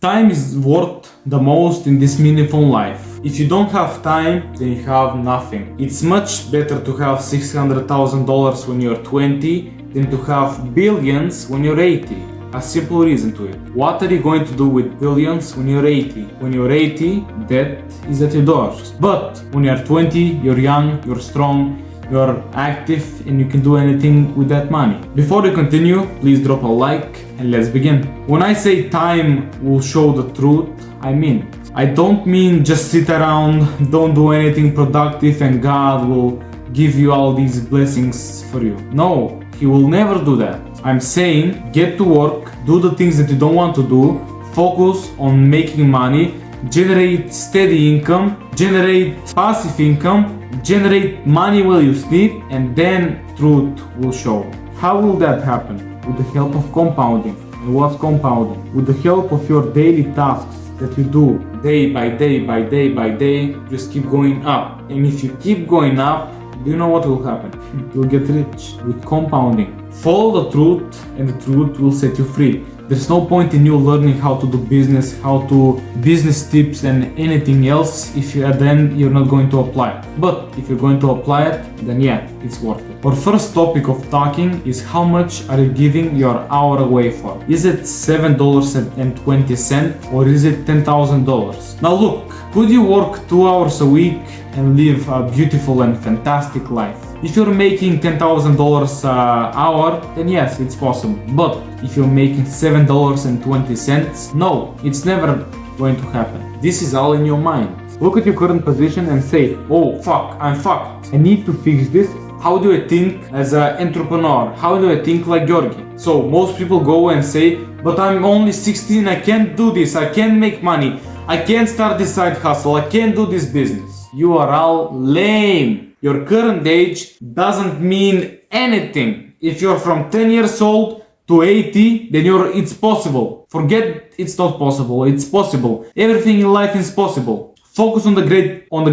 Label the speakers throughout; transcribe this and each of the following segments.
Speaker 1: Time is worth the most in this meaningful life. If you don't have time, then you have nothing. It's much better to have $600,000 when you're 20 than to have billions when you're 80. A simple reason to it. What are you going to do with billions when you're 80? When you're 80, death is at your doors. But when you're 20, you're young, you're strong, you're active, and you can do anything with that money. Before we continue, please drop a like and let's begin. When I say time will show the truth, I mean it. I don't mean just sit around, don't do anything productive and God will give you all these blessings for you. No, He will never do that. I'm saying get to work, do the things that you don't want to do, focus on making money, generate steady income, generate passive income, generate money while you sleep, and then truth will show. How will that happen? With the help of compounding. And what's compounding? With the help of your daily tasks that you do day by day by day by day, just keep going up. And if you keep going up, do you know what will happen? You'll get rich with compounding. Follow the truth and the truth will set you free. There's no point in you learning how to do business, how to business tips and anything else if you at the end you're not going to apply it. But if you're going to apply it, then yeah, it's worth it. Our first topic of talking is how much are you giving your hour away for? Is it $7.20 or is it $10,000? Now look, could you work 2 hours a week and live a beautiful and fantastic life? If you're making $10,000 an hour, then yes, it's possible. But if you're making $7.20, no, it's never going to happen. This is all in your mind. Look at your current position and say, oh fuck, I'm fucked. I need to fix this. How do I think as an entrepreneur? How do I think like Georgi? So most people go and say, but I'm only 16, I can't do this, I can't make money, I can't start this side hustle, I can't do this business. You are all lame. Your current age doesn't mean anything. If you're from 10 years old to 80, then it's possible. Forget it's not possible, it's possible. Everything in life is possible. Focus on the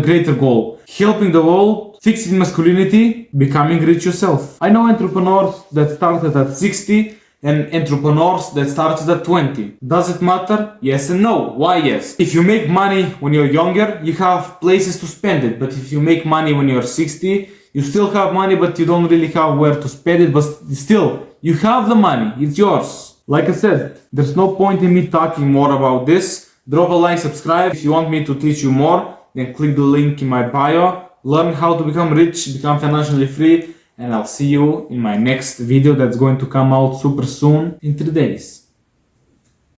Speaker 1: greater goal. Helping the world, fixing masculinity, becoming rich yourself. I know entrepreneurs that started at 60 and entrepreneurs that started at 20. Does it matter? Yes and no. Why yes? If you make money when you're younger, you have places to spend it. But if you make money when you're 60, you still have money, but you don't really have where to spend it. But still, you have the money. It's yours. Like I said, there's no point in me talking more about this. Drop a like, subscribe. If you want me to teach you more, then click the link in my bio. Learn how to become rich, become financially free. And I'll see you in my next video that's going to come out super soon in 3 days.